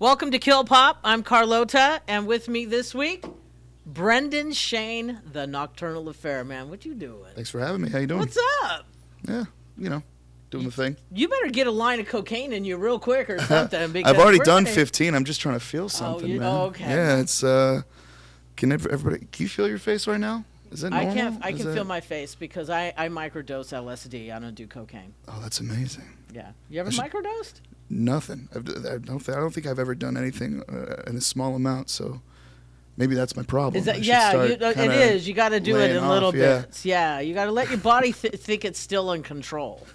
Welcome to KILPOP. I'm Carlota, and with me this week, Brendan Shane, the Nocturnal Affair. Man, what you doing? Thanks for having me. How you doing? What's up? Yeah, doing the thing. You better get a line of cocaine in you real quick or something. Because I've already done 15. I'm just trying to feel something, man. Oh, okay. Yeah, it's can everybody? Can you feel your face right now? Is that normal? I can feel my face because I microdose LSD. I don't do cocaine. Oh, that's amazing. Yeah. You ever microdosed? Nothing. I don't think I've ever done anything in a small amount. So maybe that's my problem. Is that, it is. You got to do it in little bits. Yeah, you got to let your body think it's still in control.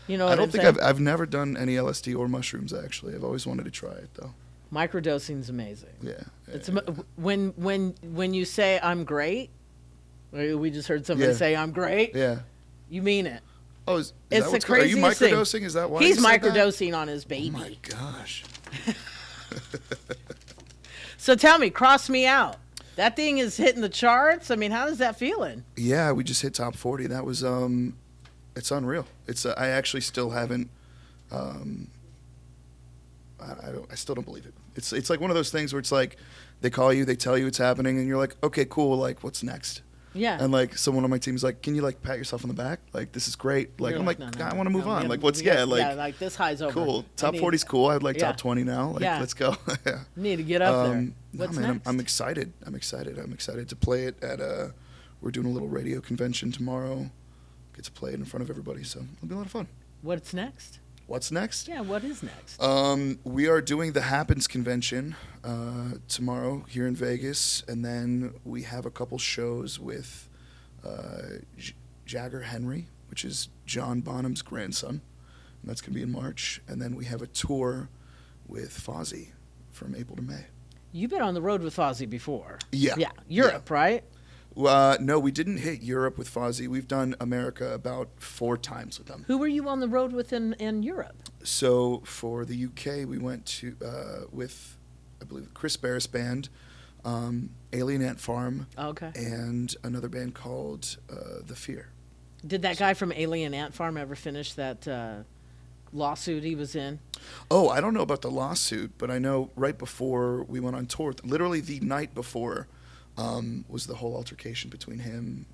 You know what I'm saying? I've never done any LSD or mushrooms, actually. I've always wanted to try it, though. Microdosing's amazing. Yeah. It's when you say I'm great, we just heard somebody say I'm great. Yeah. You mean it. Oh, is it's that the craziest thing. Are you microdosing? Thing. Is that why he's microdosing on his baby? Oh my gosh. So tell me, cross me out. That thing is hitting the charts. I mean, how is that feeling? Yeah, we just hit top 40. That was it's unreal. It's I actually still haven't. I still don't believe it. It's like one of those things where it's like they call you, they tell you it's happening, and you're like, okay, cool. Like, what's next? Yeah. And like someone on my team is like, can you like pat yourself on the back? Like, this is great. Like, I'm like, no, I want to move on. Like, like this high's over. Cool. Top 40's cool. I'd like top 20 now. Like, let's go. Yeah. Need to get up there. What's next? I'm excited. I'm excited to play it at we're doing a little radio convention tomorrow. Get to play it in front of everybody, so it'll be a lot of fun. What's next? What's next? Yeah, what is next? We are doing the Happens convention tomorrow here in Vegas, and then we have a couple shows with Jagger Henry, which is John Bonham's grandson, and that's going to be in March. And then we have a tour with Fozzy from April to May. You've been on the road with Fozzy before. Yeah. Yeah, Europe, right? No, we didn't hit Europe with Fozzy. We've done America about 4 times with them. Who were you on the road with in Europe? So for the UK, we went to with, I believe, Chris Barris Band, Alien Ant Farm, and another band called The Fear. Did that guy from Alien Ant Farm ever finish that lawsuit he was in? Oh, I don't know about the lawsuit, but I know right before we went on tour, literally the night before, was the whole altercation between him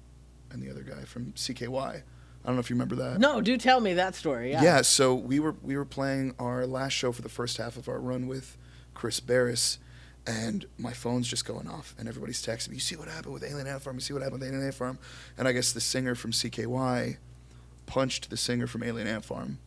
and the other guy from CKY. I don't know if you remember that. No, do tell me that story. Yeah. Yeah. So we were playing our last show for the first half of our run with Chris Barris, and my phone's just going off, and everybody's texting me. You see what happened with Alien Ant Farm? You see what happened with Alien Ant Farm? And I guess the singer from CKY punched the singer from Alien Ant Farm,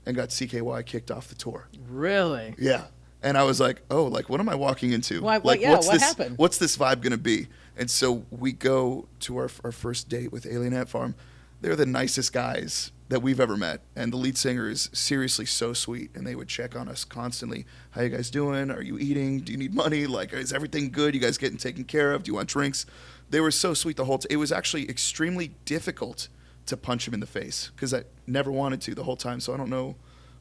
and got CKY kicked off the tour. Really? Yeah. And I was like, oh, like, what am I walking into? What happened? What's this vibe going to be? And so we go to our first date with Alien Ant Farm. They're the nicest guys that we've ever met. And the lead singer is seriously so sweet. And they would check on us constantly. How you guys doing? Are you eating? Do you need money? Like, is everything good? You guys getting taken care of? Do you want drinks? They were so sweet the whole time. It was actually extremely difficult to punch him in the face because I never wanted to the whole time. So I don't know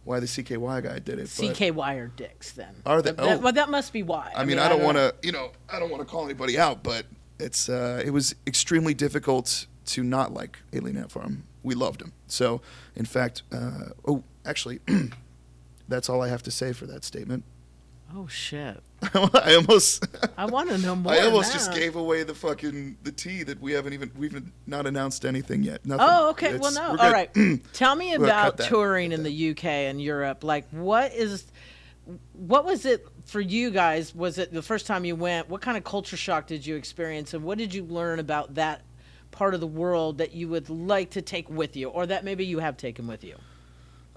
why the CKY guy did it. CKY are dicks then. Are they? Well, that must be why. I mean, I don't want to, I don't want to call anybody out, but it was extremely difficult to not like Alien Ant Farm. We loved him. So, in fact, actually, that's all I have to say for that statement. Oh shit! I want to know more. I almost just gave away the tea that we've not announced anything yet. Nothing. Oh, okay. Well, no. All right. Tell me about touring in the UK and Europe. Like, what was it for you guys? Was it the first time you went? What kind of culture shock did you experience, and what did you learn about that part of the world that you would like to take with you, or that maybe you have taken with you?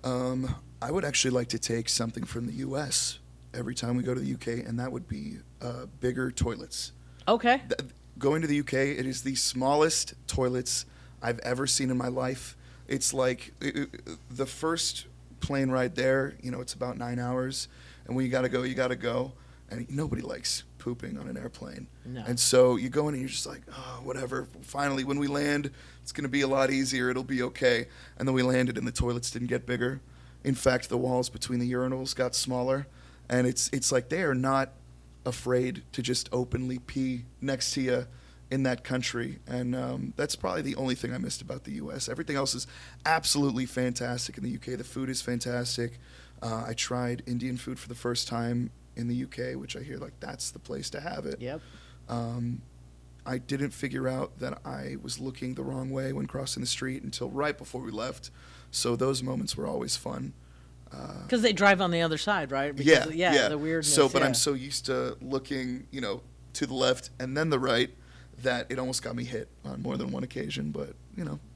I would actually like to take something from the US every time we go to the UK, and that would be bigger toilets. Okay. Going to the UK, it is the smallest toilets I've ever seen in my life. It's like the first plane ride there, it's about 9 hours, and when you gotta go, and nobody likes pooping on an airplane. No. And so you go in and you're just like, oh, whatever. Finally, when we land, it's gonna be a lot easier. It'll be okay. And then we landed, and the toilets didn't get bigger. In fact, the walls between the urinals got smaller. And it's like they are not afraid to just openly pee next to you in that country, and that's probably the only thing I missed about the U.S. Everything else is absolutely fantastic in the U.K. The food is fantastic. I tried Indian food for the first time in the UK, which I hear like that's the place to have it. Yep. I didn't figure out that I was looking the wrong way when crossing the street until right before we left. So those moments were always fun. Because they drive on the other side, right? Because, yeah. The weirdness. So, but I'm so used to looking, to the left and then the right that it almost got me hit on more than one occasion. But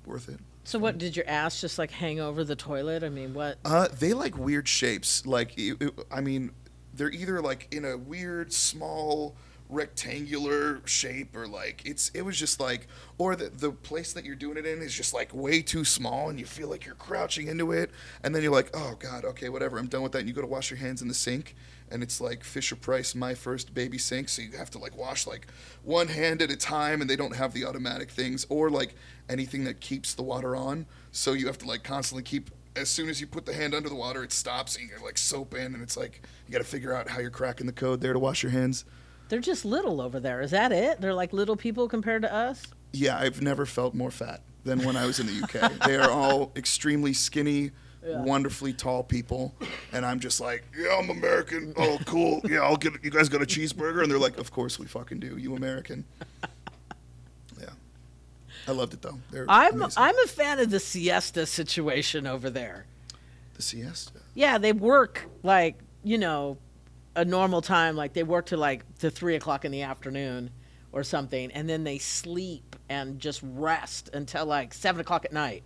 worth it. So what, did your ass just like hang over the toilet? I mean, what? They like weird shapes. Like, they're either like in a weird small rectangular shape, or like it was just like, or the place that you're doing it in is just like way too small and you feel like you're crouching into it, and then you're like, oh god, okay, whatever, I'm done with that, and you go to wash your hands in the sink, and it's like Fisher Price My First Baby Sink, so you have to like wash like one hand at a time, and they don't have the automatic things or like anything that keeps the water on, so you have to like constantly keep, as soon as you put the hand under the water it stops, and you're like soap in, and it's like you got to figure out how you're cracking the code there to wash your hands. They're just little over there. Is that it? They're like little people compared to us? Yeah, I've never felt more fat than when I was in the UK. They are all extremely skinny, wonderfully tall people. And I'm just like, yeah, I'm American. Oh, cool. Yeah, I'll get it. You guys got a cheeseburger? And they're like, of course we fucking do. You American. Yeah. I loved it, though. I'm a fan of the siesta situation over there. The siesta? Yeah, they work like, a normal time, like they work to 3 o'clock in the afternoon or something, and then they sleep and just rest until like 7 o'clock at night,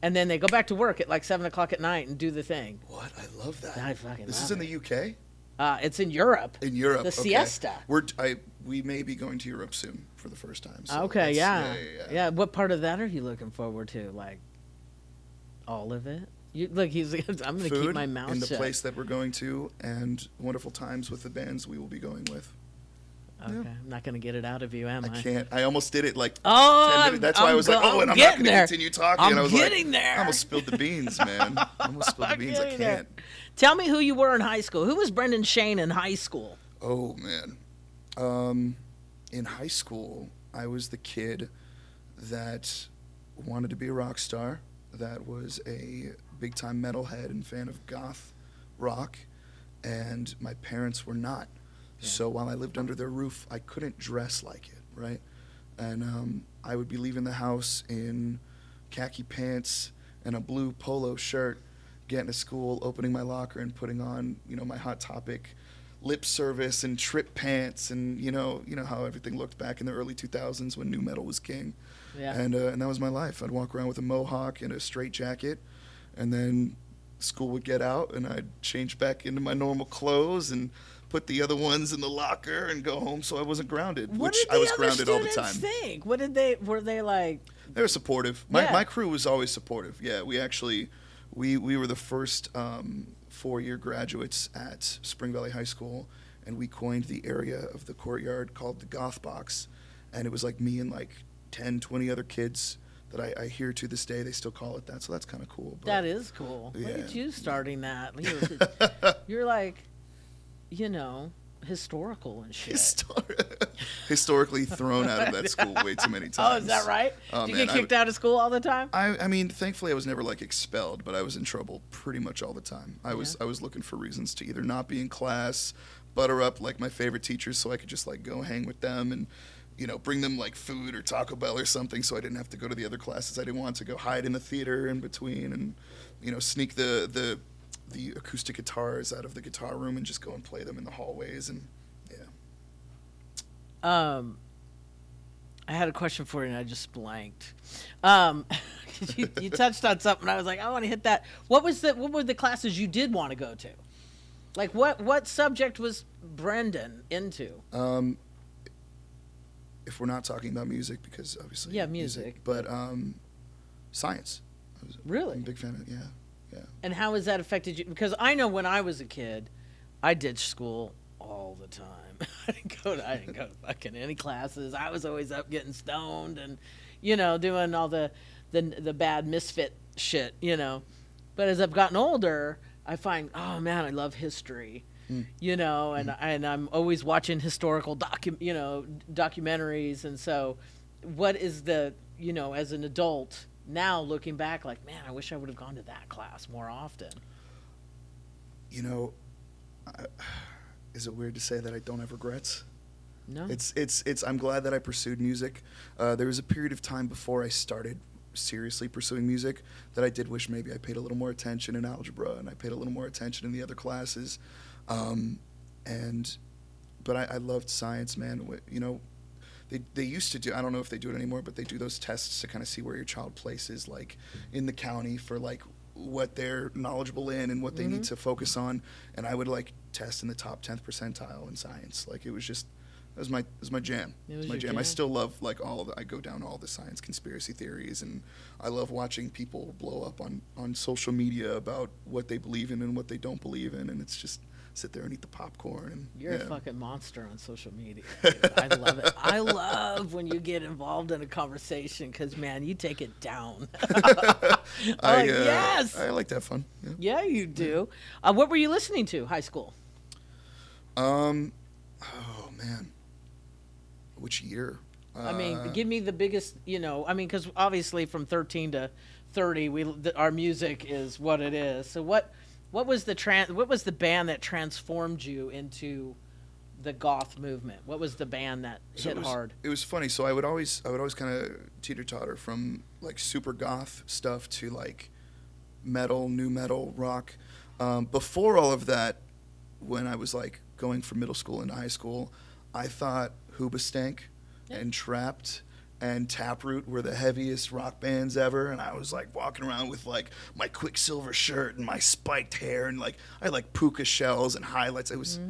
and then they go back to work at like 7 o'clock at night and do the thing. What? I love that. I fucking This love is in it. the UK? It's in Europe. In Europe, the okay. siesta. We may be going to Europe soon for the first time. So Okay, yeah. What part of that are you looking forward to? Like all of it? Look, I'm going to keep my mouth shut. In the place that we're going to, and wonderful times with the bands we will be going with. Okay, yeah. I'm not going to get it out of you, am I? I can't. I almost did it like 10 10 minutes. That's why I was like, and I'm not going to continue talking. I'm and I was getting like, there. I almost spilled the beans, man. I almost spilled the beans. I can't. There. Tell me who you were in high school. Who was Brendan Shane in high school? Oh, man. In high school, I was the kid that wanted to be a rock star, that was a big-time metalhead and fan of goth rock, and my parents were not. Yeah. So while I lived under their roof, I couldn't dress like it, right? And I would be leaving the house in khaki pants and a blue polo shirt, getting to school, opening my locker and putting on, my Hot Topic lip service and trip pants, and you know how everything looked back in the early 2000s when nu metal was king. Yeah. And that was my life. I'd walk around with a mohawk and a straight jacket, and then school would get out, and I'd change back into my normal clothes and put the other ones in the locker and go home, so I wasn't grounded. What which did the I was other grounded all the students time. think? Were they like? They were supportive. My crew was always supportive. Yeah, we actually we were the first 4-year graduates at Spring Valley High School, and we coined the area of the courtyard called the Goth Box, and it was like me and like 10, 20 other kids that I hear to this day. They still call it that, so that's kind of cool. But, that is cool. Yeah. Look at you starting that. You're like, historical and shit. Historically thrown out of that school way too many times. Oh, is that right? Did you get kicked out of school all the time? I mean, thankfully I was never like expelled, but I was in trouble pretty much all the time. I was looking for reasons to either not be in class, butter up like my favorite teachers so I could just like go hang with them and bring them like food or Taco Bell or something so I didn't have to go to the other classes I didn't want to, go hide in the theater in between and sneak the acoustic guitars out of the guitar room and just go and play them in the hallways, and I had a question for you and I just blanked. You touched on something. I was like, I want to hit that. What were the classes you did want to go to? Like what subject was Brendan into? If we're not talking about music, because obviously music, but science. Really? I'm a big fan of it. Yeah. And how has that affected you? Because I know when I was a kid, I ditched school all the time. I didn't go to fucking any classes. I was always up getting stoned and, doing all the bad misfit shit, But as I've gotten older, I find, oh man, I love history. you know, and I'm always watching historical documentaries. And so what is the, you know, as an adult now looking back, like, man, I wish I would have gone to that class more often. You know, is it weird to say that I don't have regrets? No. It's I'm glad that I pursued music. There was a period of time before I started seriously pursuing music that I did wish maybe I paid a little more attention in algebra and I paid a little more attention in the other classes. But I loved science, man. You know, they used to do, I don't know if they do it anymore, but they do those tests to kind of see where your child places, like in the county, for like what they're knowledgeable in and what they need to focus on. And I would like test in the top 10th percentile in science. Like it was just, it was my jam. It was my jam. I still love like I go down all the science conspiracy theories, and I love watching people blow up on social media about what they believe in and what they don't believe in. And it's just, sit there and eat the popcorn. And you're a fucking monster on social media. Dude. I love it. I love when you get involved in a conversation because, man, you take it down. Yes. I like to have fun. Yeah, you do. What were you listening to high school? Oh man, which year? I mean, give me the biggest. You know, I mean, because obviously from 13 to 30, our music is what it is. So what was the band that transformed you into the goth movement? What was the band that hit hard? It was funny. So I would always kind of teeter-totter from like super goth stuff to like metal, new metal, rock. Before all of that, when I was like going from middle school into high school, I thought Hoobastank and Trapped and Taproot were the heaviest rock bands ever, and I was like walking around with like my Quicksilver shirt and my spiked hair, and like I had like puka shells and highlights. It was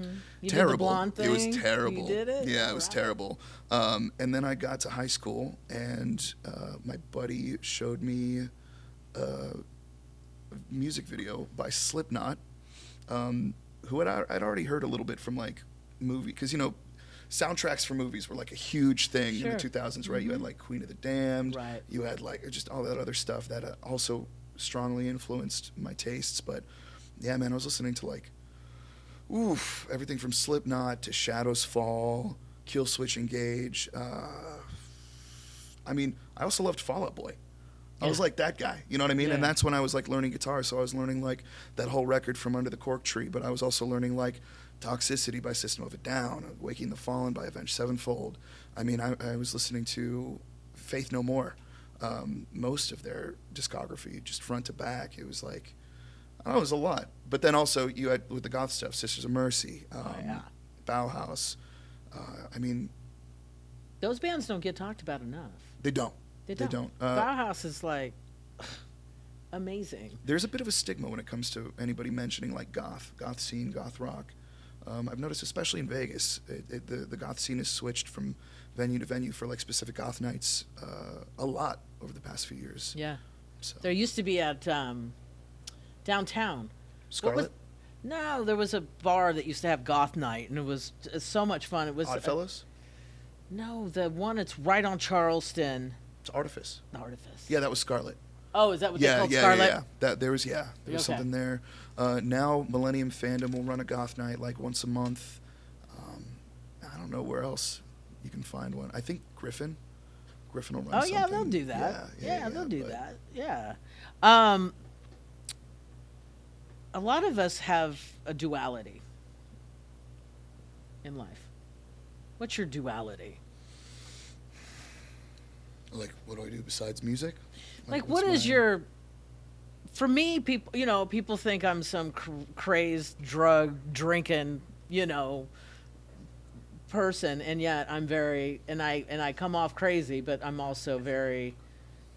terrible. Did the blonde thing? It was terrible. You did it? Yeah, it was terrible. And then I got to high school, and my buddy showed me a music video by Slipknot, who I'd already heard a little bit from like movie, because you know, soundtracks for movies were like a huge thing in the 2000s, right? You had like Queen of the Damned, right? You had like just all that other stuff that also strongly influenced my tastes. But yeah, man, I was listening to like, everything from Slipknot to Shadows Fall, Killswitch Engage. I mean, I also loved Fall Out Boy. I was like that guy, you know what I mean? Yeah. And that's when I was like learning guitar. So I was learning like that whole record from Under the Cork Tree, but I was also learning like Toxicity by System of a Down, Waking the Fallen by Avenged Sevenfold. I mean, I was listening to Faith No More, most of their discography, just front to back. It was like, I don't know, it was a lot. But then also you had with the goth stuff, Sisters of Mercy, Bauhaus. I mean, those bands don't get talked about enough. They don't. They don't. Bauhaus is like amazing. There's a bit of a stigma when it comes to anybody mentioning like goth scene, goth rock. I've noticed, especially in Vegas, the goth scene has switched from venue to venue for like specific goth nights a lot over the past few years. Yeah. So. There used to be at downtown. Scarlet? No, there was a bar that used to have goth night, and it was so much fun. It was Oddfellows? No, the one that's right on Charleston. It's Artifice. Artifice. Yeah, that was Scarlet. Oh, is that what they called Scarlet? Yeah. There was something there. Now Millennium Fandom will run a goth night like once a month. I don't know where else you can find one. I think Griffin will run something. Oh yeah, they'll do that. Yeah, they'll do that. Yeah. A lot of us have a duality in life. What's your duality? Like, what do I do besides music? Like what is your... For me, people think I'm some crazed, drug drinking, person, and yet I'm very... And I come off crazy, but I'm also very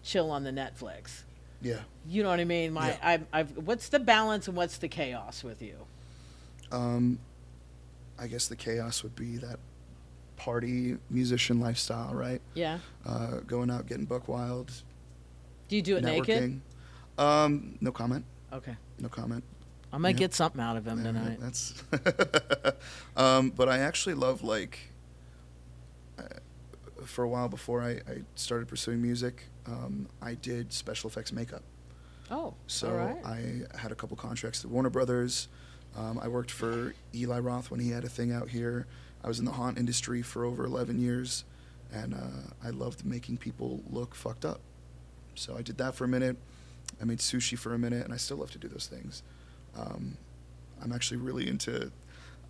chill on the Netflix. Yeah. You know what I mean? What's the balance and what's the chaos with you? I guess the chaos would be that party musician lifestyle, right? Yeah. Going out, getting buck wild. Do you do it naked? No comment. Okay. No comment. I might get something out of him tonight. That's. But I actually love for a while before I started pursuing music, I did special effects makeup. Oh. So all right. I had a couple contracts with Warner Brothers. I worked for Eli Roth when he had a thing out here. I was in the haunt industry for over 11 years, and I loved making people look fucked up. So I did that for a minute. I made sushi for a minute, and I still love to do those things. I'm actually really into,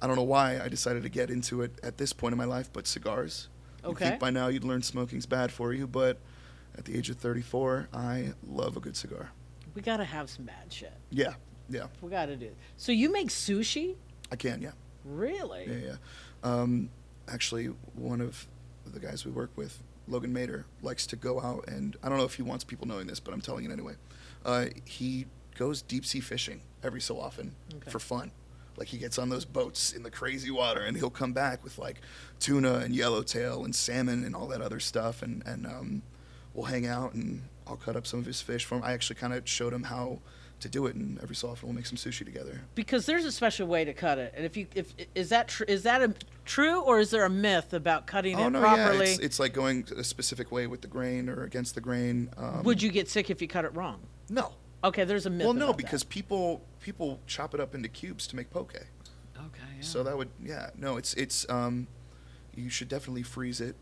I don't know why I decided to get into it at this point in my life, but cigars. Okay. You'd think by now you'd learn smoking's bad for you, but at the age of 34, I love a good cigar. We got to have some bad shit. Yeah, yeah. We got to do it. So you make sushi? I can, yeah. Really? Yeah. Actually, one of the guys we work with, Logan Mader, likes to go out and, I don't know if he wants people knowing this, but I'm telling it anyway. He goes deep sea fishing every so often for fun. Like he gets on those boats in the crazy water and he'll come back with like tuna and yellowtail and salmon and all that other stuff. And we'll hang out and I'll cut up some of his fish for him. I actually kind of showed him how to do it, and every so often we'll make some sushi together. Because there's a special way to cut it, and if is that true, or is there a myth about cutting it properly? Yeah, it's like going a specific way with the grain or against the grain. Would you get sick if you cut it wrong? No. Okay, there's a myth. Well, no, about because that. people chop it up into cubes to make poke. Okay. Yeah. So that would it's you should definitely freeze it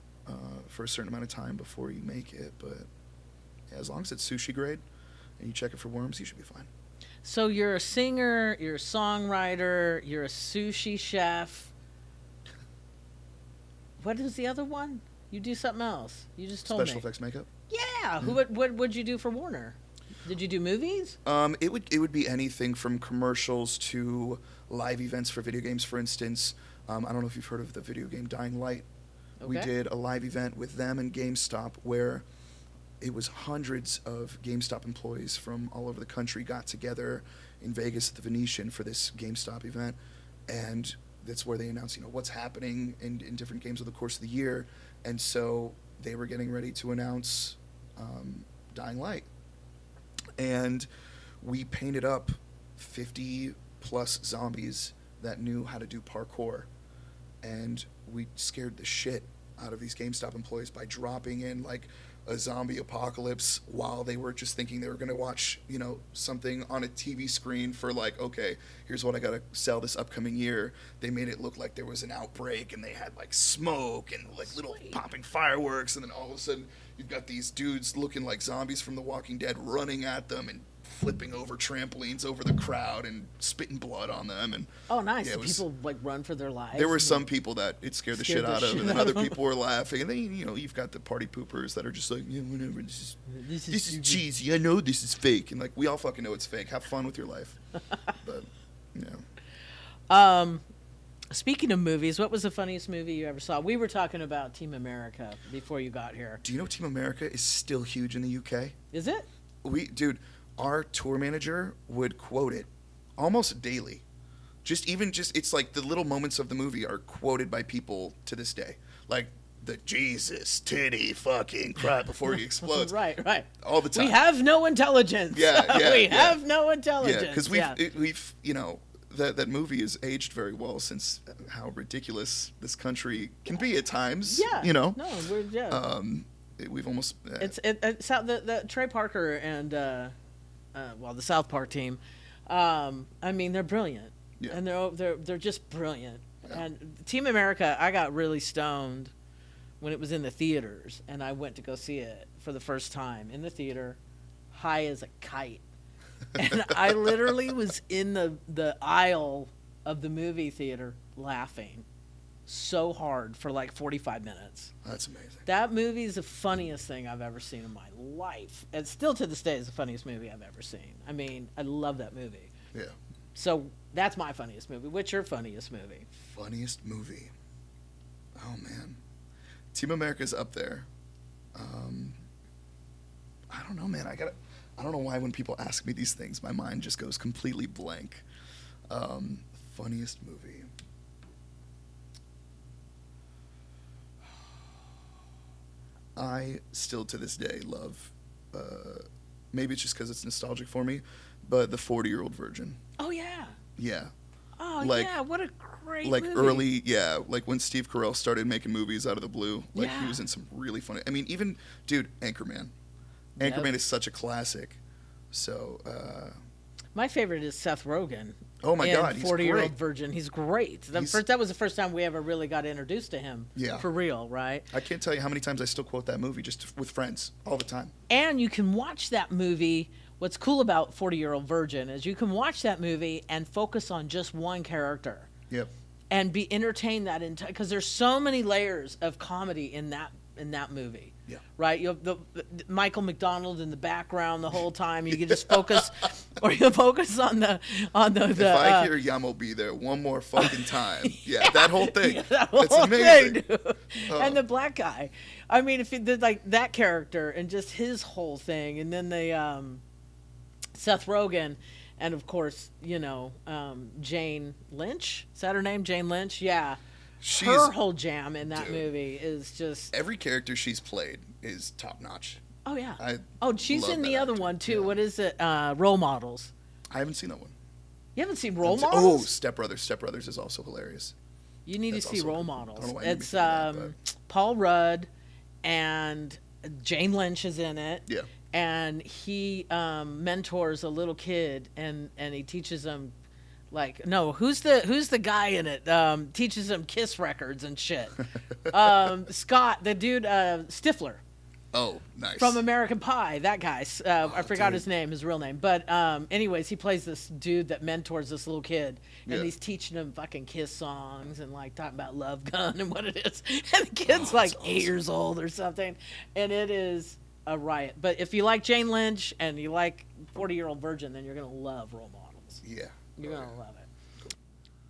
for a certain amount of time before you make it, but yeah, as long as it's sushi grade and you check it for worms, you should be fine. So you're a singer, you're a songwriter, you're a sushi chef. What is the other one? You do something else. You just told Special me. effects makeup. Yeah. What would you do for Warner? Did you do movies? It would be anything from commercials to live events for video games, for instance. I don't know if you've heard of the video game Dying Light. Okay. We did a live event with them and GameStop where it was hundreds of GameStop employees from all over the country got together in Vegas at the Venetian for this GameStop event, and that's where they announced, what's happening in different games over the course of the year. And so they were getting ready to announce Dying Light. And we painted up 50 plus zombies that knew how to do parkour. And we scared the shit out of these GameStop employees by dropping in like a zombie apocalypse while they were just thinking they were going to watch, something on a TV screen for like, okay, here's what I got to sell this upcoming year. They made it look like there was an outbreak and they had like smoke and like little popping fireworks. And then all of a sudden you've got these dudes looking like zombies from The Walking Dead running at them and flipping over trampolines over the crowd and spitting blood on them. And nice. Yeah, people like run for their lives. there were some people that it scared the shit out of, and then other people were laughing. And then you've got the party poopers that are just like, whatever. This is cheesy. I know this is fake, and like we all fucking know it's fake. Have fun with your life. But Speaking of movies, what was the funniest movie you ever saw? We were talking about Team America before you got here. Do you know Team America is still huge in the UK? Is it? Our tour manager would quote it almost daily. It's like the little moments of the movie are quoted by people to this day. Like the Jesus titty fucking cry before he explodes. Right. All the time. We have no intelligence. Yeah. We have no intelligence. Yeah, because we've that movie has aged very well since how ridiculous this country can be at times. Yeah. No, We've almost. It's the Trey Parker and the South Park team. They're brilliant, and they're just brilliant. Yeah. And Team America, I got really stoned when it was in the theaters, and I went to go see it for the first time in the theater, high as a kite, and I literally was in the aisle of the movie theater laughing so hard for like 45 minutes. That's amazing. That movie is the funniest thing I've ever seen in my life. And still to this day is the funniest movie I've ever seen. I mean, I love that movie. Yeah. So that's my funniest movie. What's your funniest movie? Funniest movie? Oh, man. Team America's up there. I don't know, man. I don't know why when people ask me these things, my mind just goes completely blank. Funniest movie. I still to this day love, maybe it's just because it's nostalgic for me, but The 40-Year-Old Virgin. Oh, yeah. Yeah. Oh, yeah, what a great like movie. Early, yeah, like when Steve Carell started making movies out of the blue, like he was in some really funny, even, dude, Anchorman. Anchorman is such a classic, so. My favorite is Seth Rogen. Oh my God, he's 40-Year-Old great. Virgin. He's great. That was the first time we ever really got introduced to him. Yeah. For real, right? I can't tell you how many times I still quote that movie just with friends all the time. And you can watch that movie. What's cool about 40-Year-Old Virgin is you can watch that movie and focus on just one character. Yep. And be entertained that entire, because there's so many layers of comedy in that movie. Yeah. Right. You have the Michael McDonald in the background the whole time. You can just focus, or you focus on the. If I hear Yamo be there one more fucking time, yeah, that whole thing. Yeah, that whole it's amazing. Thing, and the black guy. I mean, if you did like that character and just his whole thing, and then the Seth Rogen. And, of course, Jane Lynch. Is that her name? Jane Lynch? Yeah. Her whole jam in that movie is just... Every character she's played is top-notch. Oh, yeah. She's love in that the other actor. one, too. Yeah. What is it? Role Models. I haven't seen that one. You haven't seen Role Oh, Models? Step Brothers. Step Brothers is also hilarious. You need That's to see also- Role I Models. don't know why you It's made me think Paul Rudd and Jane Lynch is in it. Yeah. And he mentors a little kid, and he teaches him, who's the guy in it? Teaches him Kiss records and shit. Scott, the dude, Stifler. Oh, nice. From American Pie, that guy. I forgot his real name. But anyways, he plays this dude that mentors this little kid. And he's teaching him fucking Kiss songs and talking about Love Gun and what it is. And the kid's 8 years old or something. And it is a riot. But if you like Jane Lynch and you like 40-Year-Old Virgin, then you're going to love Role Models. Yeah. You're going to love it.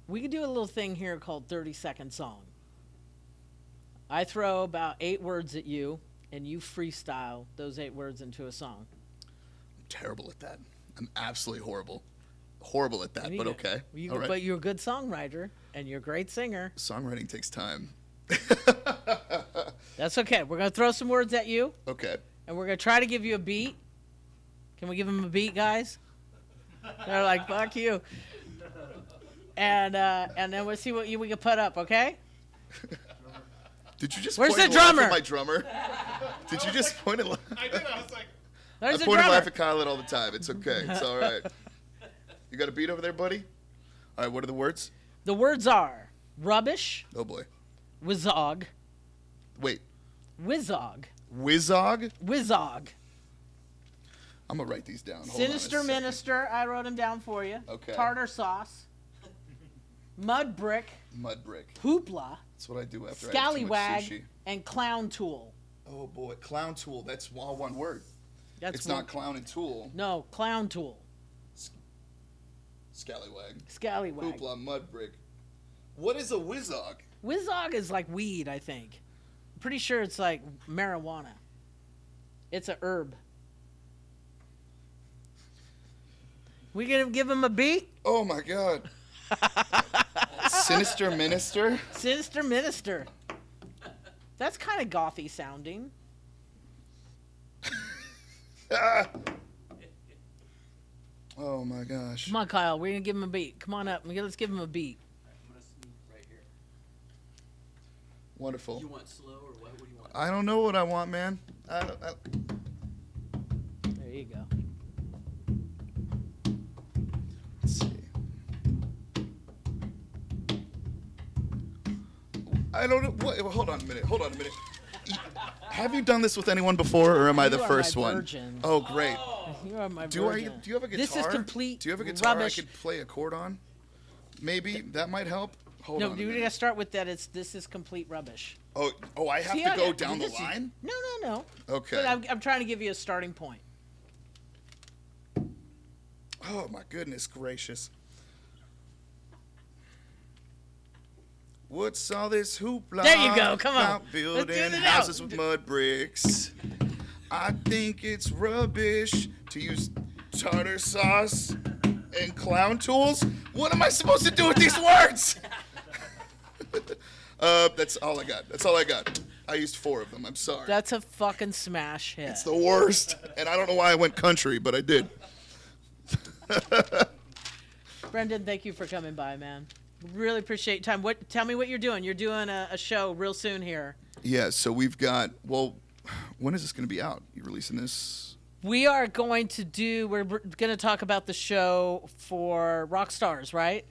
We can do a little thing here called 30-second song. I throw about 8 words at you, and you freestyle those 8 words into a song. I'm terrible at that. I'm absolutely horrible. Horrible at that, but okay. All right. But you're a good songwriter, and you're a great singer. Songwriting takes time. That's okay. We're going to throw some words at you. Okay. And we're going to try to give you a beat. Can we give them a beat, guys? They're like, fuck you. And then we'll see what we can put up, okay? Did you just Where's point the and laugh drummer? at my drummer? Did you just point and laugh? I did. I was like, There's I the point and drummer. laugh at Kyle all the time. It's okay. It's all right. You got a beat over there, buddy? All right, what are the words? The words are rubbish, Oh, boy. wizog, Wait. wizog, Wizog? wizog, I'm going to write these down. Hold on a sinister second. minister. I wrote them down for you. Okay. Tartar sauce, mud brick, Mud brick. hoopla, That's what I do after I have too much scallywag, sushi. and clown tool. Oh, boy. Clown tool. That's all one word. That's It's not clown and tool. No, clown tool. Scallywag. Scallywag. Hoopla, mud brick. What is a wizog? Wizog is like weed, I think. I'm pretty sure it's like marijuana. It's a herb. We gonna give him a beat? Oh, my God. Sinister minister? Sinister minister. That's kind of gothy sounding. Oh, my gosh. Come on, Kyle. We're gonna give him a beat. Come on up. Let's give him a beat. I'm gonna sneak right here. Wonderful. You want slow or what? What do you want? I don't know what I want, man. There you go. Let's see. I don't know. What, hold on a minute. Have you done this with anyone before, or am I the You are first my one? virgin. Oh, great. You are my Do virgin. you have a guitar? This is complete Do you have a guitar rubbish. I could play a chord on? Maybe that might help. Hold No, on. you a gotta minute. start with that. This is complete rubbish. Oh, I have See, to go down the this is- line? No. Okay. But I'm trying to give you a starting point. Oh, my goodness gracious. What's all this hoopla? There you go, come on. About Let's do building it houses out. with mud bricks. I think it's rubbish to use tartar sauce and clown tools. What am I supposed to do with these words? That's all I got. I used 4 of them. I'm sorry. That's a fucking smash hit. It's the worst. And I don't know why I went country, but I did. Brendan, thank you for coming by, man. Really appreciate your time. Tell me what you're doing. You're doing a show real soon here. Yeah, so we've got, well, when is this going to be out? You releasing this? We are going to we're going to talk about the show for rock stars, right?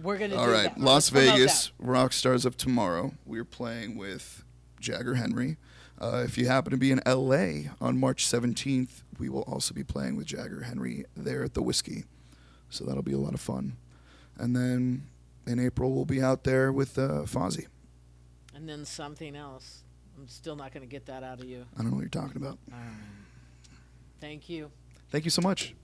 We're going to All do right, that. Las Let's promote Vegas, that. Rock Stars of Tomorrow. We're playing with Jagger Henry. If you happen to be in LA on March 17th, we will also be playing with Jagger Henry there at the Whiskey. So that'll be a lot of fun. And then in April, we'll be out there with Fozzy. And then something else. I'm still not going to get that out of you. I don't know what you're talking about. Thank you. Thank you so much.